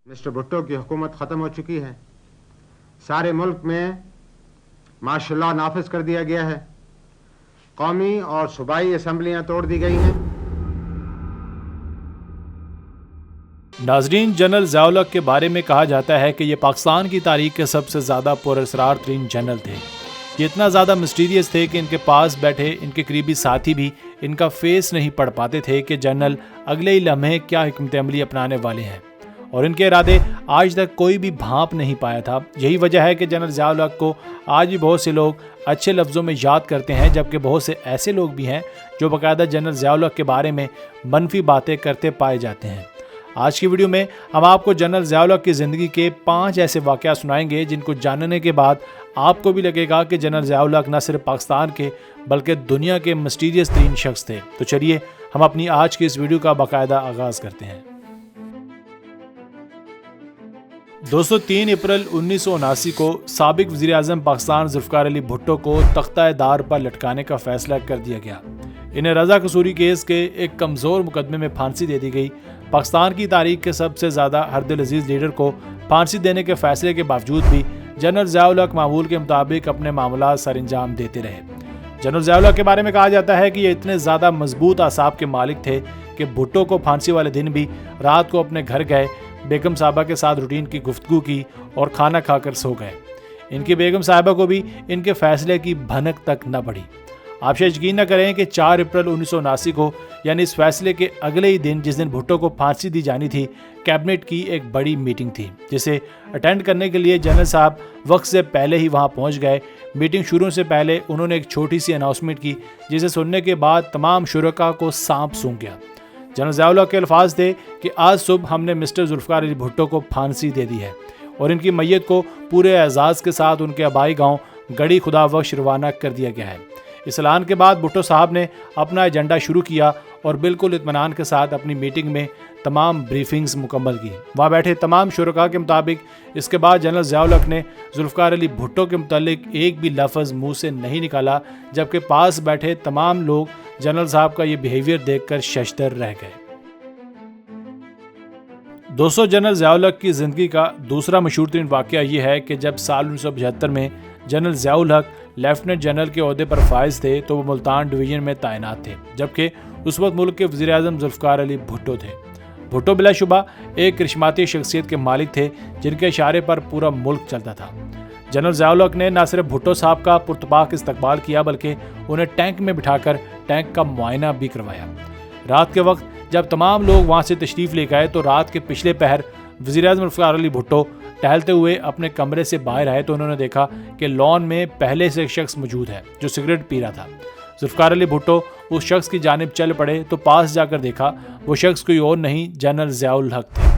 Mister Bhutto की हुकूमत ख़त्म हो चुकी है। सारे मुल्क में मार्शल नाफिज कर दिया गया है। कौमी और सूबाई असम्बलियाँ तोड़ दी गई हैं। नाजरीन, जनरल ज़िया-उल हक के बारे में कहा जाता है कि ये पाकिस्तान की तारीख के सबसे ज़्यादा पुरअसरार तरीन जनरल थे। ये इतना ज़्यादा मिस्टीरियस थे कि इनके पास बैठे इनके करीबी साथी भी इनका फेस नहीं पढ़ पाते थे कि जनरल अगले ही लम्हे क्या हिकमत अमली अपनाने वाले हैं, और इनके इरादे आज तक कोई भी भांप नहीं पाया था। यही वजह है कि जनरल ज़िया-उल हक को आज भी बहुत से लोग अच्छे लफ्ज़ों में याद करते हैं, जबकि बहुत से ऐसे लोग भी हैं जो बाकायदा जनरल ज़िया-उल हक के बारे में मनफी बातें करते पाए जाते हैं। आज की वीडियो में हम आपको जनरल ज़िया-उल हक की ज़िंदगी के 5 ऐसे वाक़या सुनाएंगे जिनको जानने के बाद आपको भी लगेगा कि जनरल ज़िया-उल हक न सिर्फ पाकिस्तान के बल्कि दुनिया के मिस्टीरियस तरीन शख्स थे। तो चलिए हम अपनी आज की इस वीडियो का बाकायदा आगाज़ करते हैं। दोस्तों, 3 अप्रैल 1979 को साबिक वज़ीर-ए-आज़म पाकिस्तान ज़ुल्फ़िकार अली भुट्टो को तख्ता-ए-दार पर लटकाने का फैसला कर दिया गया। इन्हें रज़ा कसूरी केस के एक कमज़ोर मुकदमे में फांसी दे दी गई। पाकिस्तान की तारीख के सबसे ज़्यादा हरदिल अजीज़ लीडर को फांसी देने के फैसले के बावजूद भी जनरल ज़िया-उल हक मामूल के मुताबिक अपने मामला सर अंजाम देते रहे। जनरल ज़िया-उल हक के बारे में कहा जाता है कि ये इतने ज़्यादा मजबूत आसाब के मालिक थे कि भुट्टो को फांसी वाले दिन भी रात को अपने घर गए, बेगम साहबा के साथ रूटीन की गुफ्तगू की और खाना खाकर सो गए। इनकी बेगम साहबा को भी इनके फैसले की भनक तक न पड़ी। आप शायद यकीन न करें कि 4 अप्रैल 1979 को यानी इस फैसले के अगले ही दिन, जिस दिन भुट्टो को फांसी दी जानी थी, कैबिनेट की एक बड़ी मीटिंग थी जिसे अटेंड करने के लिए जनरल साहब वक्त से पहले ही वहां पहुंच गए। मीटिंग शुरू से पहले उन्होंने एक छोटी सी अनाउंसमेंट की जिसे सुनने के बाद तमाम शुरका को सांप सूंघ गया। जनरल ज़िया-उल हक के अल्फाज थे कि आज सुबह हमने मिस्टर ज़ुल्फ़िकार अली भुट्टो को फांसी दे दी है और इनकी मैयत को पूरे एजाज़ के साथ उनके आबाई गांव गड़ी खुदाबख्श रवाना कर दिया गया है। इस ऐलान के बाद भुट्टो साहब ने अपना एजेंडा शुरू किया और बिल्कुल इत्मीनान के साथ अपनी मीटिंग में तमाम ब्रीफिंग्स मुकम्मल की। वहाँ बैठे तमाम शुरका के मुताबिक इसके बाद जनरल ज़िया-उल हक ने ज़ुल्फ़िकार अली भुट्टो के मुतालिक एक भी लफ्ज़ मुँह से नहीं निकाला, जबकि पास बैठे तमाम लोग जनरल साहब का ये बिहेवियर देखकर शशदर रह गए। दोस्तों, जनरल ज़िया-उल हक की ज़िंदगी का दूसरा मशहूर तरीन वाक़या ये है कि जब साल 1975 में जनरल ज़िया-उल हक लेफ्टिनेंट जनरल के ओहदे पर फाइज थे तो वो मुल्तान डिवीज़न में तैनात थे, जबकि उस वक्त मुल्क के वज़ीर-ए-आज़म ज़ुल्फ़िकार अली भुट्टो थे। भुट्टो बिलाशुबा एक करिश्माती शख्सियत के मालिक थे जिनके इशारे पर पूरा मुल्क चलता था। जनरल ज़िया-उल हक ने न सिर्फ भुट्टो साहब का पुरतपाक इस्तकबाल किया बल्कि उन्हें टैंक में बिठाकर टैंक का मुआयना भी करवाया। रात के वक्त जब तमाम लोग वहाँ से तशरीफ़ ले गए तो रात के पिछले पहर वज़ीर-ए-आज़म ज़ुल्फ़िकार अली भुट्टो टहलते हुए अपने कमरे से बाहर आए तो उन्होंने देखा कि लॉन में पहले से एक शख्स मौजूद है जो सिगरेट पी रहा था। ज़ुल्फ़िकार अली भुट्टो उस शख्स की जानिब चल पड़े तो पास जाकर देखा वो शख्स कोई और नहीं, जनरल ज़िया-उल हक थे।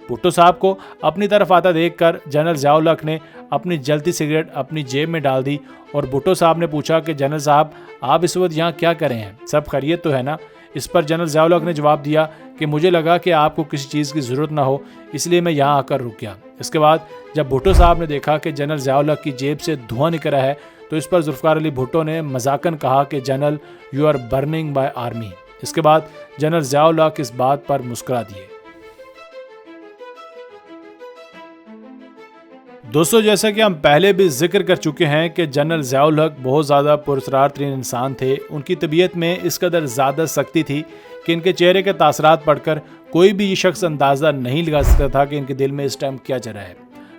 भुट्टो साहब को अपनी तरफ आता देखकर जनरल ज़िया-उल हक ने अपनी जलती सिगरेट अपनी जेब में डाल दी और भुट्टो साहब ने पूछा कि जनरल साहब, आप इस वक्त यहाँ क्या कर रहे हैं, सब खैरियत तो है ना? इस पर जनरल ज़िया-उल हक ने जवाब दिया कि मुझे लगा कि आपको किसी चीज़ की ज़रूरत ना हो, इसलिए मैं यहाँ आकर रुक गया। इसके बाद जब भुट्टो साहब ने देखा कि जनरल ज़िया-उल हक की जेब से धुआं निकल रहा है तो इस पर ज़ुल्फ़िकार अली भुट्टो ने मजाकन कहा कि general, you are burning by army. इसके बाद जनरल ज़िया-उल हक इस बात पर मुस्कुरा दिए। दोस्तों, जैसा कि हम पहले भी जिक्र कर चुके हैं कि जनरल ज़िया-उल हक बहुत ज़्यादा पुरअसरार तरीन इंसान थे। उनकी तबीयत में इस कदर ज़्यादा सख्ती थी कि इनके चेहरे के तासरात पढ़कर कोई भी ये शख्स अंदाज़ा नहीं लगा सकता था कि इनके दिल में इस टाइम क्या चल रहा है।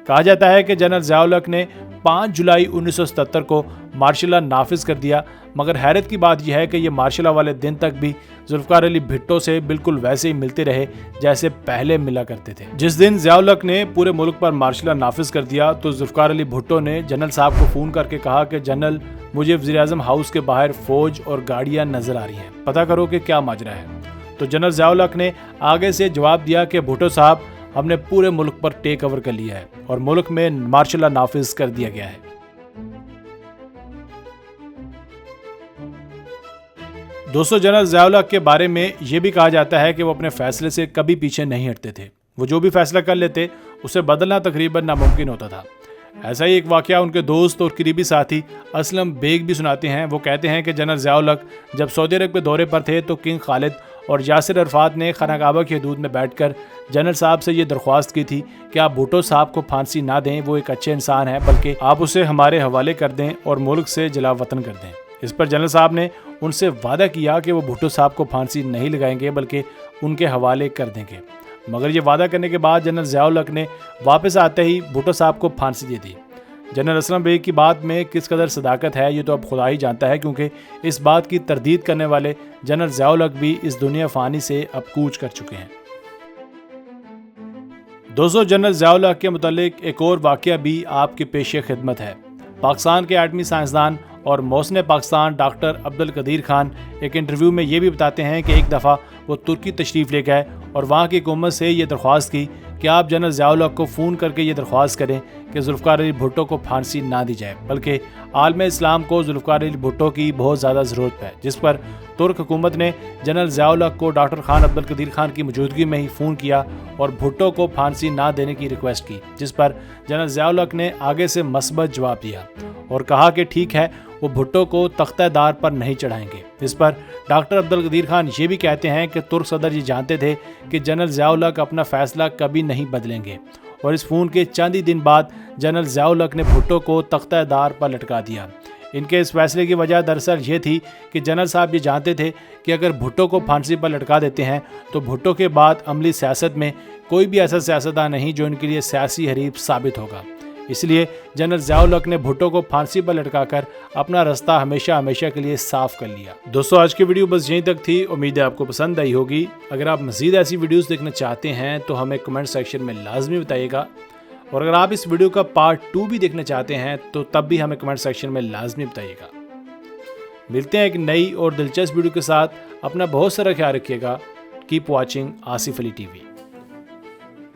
कहा जाता है कि जनरल ज़िया-उल हक ने 5 जुलाई 1977 को मार्शल लॉ नाफिज कर दिया, मगर हैरत की बात यह है कि ये मार्शल लॉ वाले दिन तक भी ज़ुल्फ़िकार अली भुट्टो से बिल्कुल वैसे ही मिलते रहे जैसे पहले मिला करते थे। जिस दिन ज़िया-उल हक ने पूरे मुल्क पर मार्शल लॉ नाफिज कर दिया तो ज़ुल्फ़िकार अली भुट्टो ने जनरल साहब को फ़ोन करके कहा कि जनरल, मुझे वज़ीर-ए-आज़म हाउस के बाहर फ़ौज और गाड़ियाँ नज़र आ रही हैं, पता करो कि क्या माजरा है। तो जनरल ज़िया-उल हक ने आगे से जवाब दिया कि भुट्टो साहब, हमने पूरे मुल्क पर टेक ओवर कर लिया है और मुल्क में मार्शल लॉ नाफिज कर दिया गया है। दोस्तों, जनरल ज़िया-उल हक के बारे में ये भी कहा जाता है कि वो अपने फैसले से कभी पीछे नहीं हटते थे। वो जो भी फैसला कर लेते उसे बदलना तकरीबन नामुमकिन होता था। ऐसा ही एक वाक़या उनके दोस्त और करीबी साथी असलम बेग भी सुनाते हैं। वो कहते हैं कि जनरल ज़िया-उल हक जब सऊदी अरब के दौरे पर थे तो किंग खालिद اور یاسر عرفات نے خانہ کعبہ کی حدود میں بیٹھ کر جنرل صاحب سے یہ درخواست کی تھی کہ آپ بھٹو صاحب کو پھانسی نہ دیں، وہ ایک اچھے انسان ہیں، بلکہ آپ اسے ہمارے حوالے کر دیں اور ملک سے جلا وطن کر دیں۔ اس پر جنرل صاحب نے ان سے وعدہ کیا کہ وہ بھٹو صاحب کو پھانسی نہیں لگائیں گے بلکہ ان کے حوالے کر دیں گے، مگر یہ وعدہ کرنے کے بعد جنرل ضیاء الحق نے واپس آتے ہی بھٹو صاحب کو پھانسی دے دی۔ جنرل اسلم بیگ کی بات میں کس قدر صداقت ہے یہ تو اب خدا ہی جانتا ہے، کیونکہ اس بات کی تردید کرنے والے جنرل ضیاء الحق بھی اس دنیا فانی سے اب کوچ کر چکے ہیں۔ دوستو، جنرل ضیاء الحق کے متعلق ایک اور واقعہ بھی آپ کے پیش خدمت ہے۔ پاکستان کے ایٹمی سائنسدان اور محسن پاکستان ڈاکٹر عبدالقدیر خان ایک انٹرویو میں یہ بھی بتاتے ہیں کہ ایک دفعہ وہ ترکی تشریف لے گئے اور وہاں کی حکومت سے یہ درخواست کی کہ آپ جنرل ضیاء الحق کو فون کر کے یہ درخواست کریں کہ ذوالفقار علی بھٹو کو پھانسی نہ دی جائے، بلکہ عالم اسلام کو ذوالفقار علی بھٹو کی بہت زیادہ ضرورت ہے، جس پر ترک حکومت نے جنرل ضیاء الحق کو ڈاکٹر خان عبدالقدیر خان کی موجودگی میں ہی فون کیا اور بھٹو کو پھانسی نہ دینے کی ریکویسٹ کی، جس پر جنرل ضیاء الحق نے آگے سے مثبت جواب دیا اور کہا کہ ٹھیک ہے، وہ بھٹو کو تختہ دار پر نہیں چڑھائیں گے۔ اس پر ڈاکٹر عبدالقدیر خان یہ بھی کہتے ہیں کہ ترک صدر یہ جانتے تھے کہ جنرل ضیاء الحق اپنا فیصلہ کبھی نہیں بدلیں گے، اور اس فون کے چند ہی دن بعد جنرل ضیاء الحق نے بھٹو کو تختہ دار پر لٹکا دیا۔ ان کے اس فیصلے کی وجہ دراصل یہ تھی کہ جنرل صاحب یہ جانتے تھے کہ اگر بھٹو کو پھانسی پر لٹکا دیتے ہیں تو بھٹو کے بعد عملی سیاست میں کوئی بھی ایسا سیاستدان نہیں جو ان کے لیے سیاسی حریف ثابت ہوگا۔ اس لیے جنرل ضیاء الحق نے بھٹو کو پھانسی پر لٹکا کر اپنا راستہ ہمیشہ کے لیے صاف کر لیا۔ دوستو، آج کی ویڈیو بس یہیں تک تھی، امید ہے آپ کو پسند آئی ہوگی۔ اگر آپ مزید ایسی ویڈیوز دیکھنا چاہتے ہیں تو ہمیں کمنٹ سیکشن میں لازمی بتائیے گا، اور اگر آپ اس ویڈیو کا پارٹ 2 بھی دیکھنا چاہتے ہیں تو تب بھی ہمیں کمنٹ سیکشن میں لازمی بتائیے گا۔ ملتے ہیں ایک نئی اور دلچسپ ویڈیو کے ساتھ، اپنا بہت سارا خیال رکھیے گا۔ کیپ واچنگ آصف علی ٹی وی۔